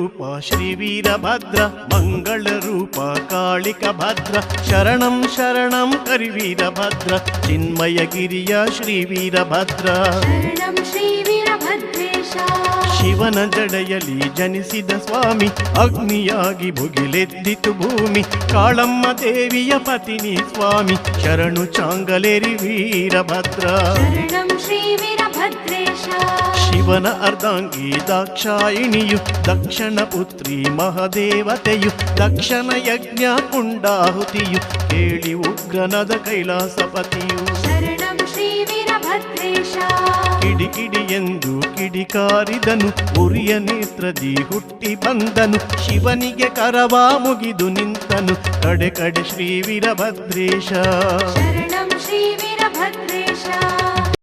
ರೂಪ ಶ್ರೀ ವೀರಭದ್ರ, ಮಂಗಳ ರೂಪ ಕಾಳಿಕ ಭದ್ರ, ಶರಣಂ ಶರಣಂ ಕರಿವೀರಭದ್ರ, ಚಿನ್ಮಯಗಿರಿಯ ಶ್ರೀ ವೀರಭದ್ರ. ಶರಣಂ ಶ್ರೀ ವೀರಭದ್ರೇಶ. ಶಿವನ ಜಡೆಯಲ್ಲಿ ಜನಿಸಿದ ಸ್ವಾಮಿ, ಅಗ್ನಿಯಾಗಿ ಭುಗಿಲೆದ್ದಿತು ಭೂಮಿ, ಕಾಳಮ್ಮ ದೇವಿಯ ಪತಿನಿ ಸ್ವಾಮಿ, ಶರಣು ಚಾಂಗಲೇರಿ ವೀರಭದ್ರ. ಶರಣಂ ಶ್ರೀ ವೀರಭದ್ರೇಶ. ಶಿವನ ಅರ್ಧಾಂಗಿ ದಾಕ್ಷಾಯಿಣಿಯು, ದಕ್ಷಿಣ ಪುತ್ರಿ ಮಹಾದೇವತೆಯು, ದಕ್ಷಿಣ ಯಜ್ಞ ಕುಂಡಾಹುತಿಯು, ಕೇಳಿ ಉಗ್ರನದ ಕೈಲಾಸಪತಿಯು. ಶರಣಂ ಶ್ರೀ ವೀರಭದ್ರೇಶ. ಕಿಡಿ ಕಿಡಿ ಎಂದು ಕಿಡಿಕಾರಿದನು, ಉರಿಯ ನೇತ್ರದಿ ಹುಟ್ಟಿ ಬಂದನು, ಶಿವನಿಗೆ ಕರವ ಮುಗಿದು ನಿಂತನು, ಕಡೆ ಕಡೆ ಶ್ರೀ ವೀರಭದ್ರೇಶ. ಶರಣಂ ಶ್ರೀ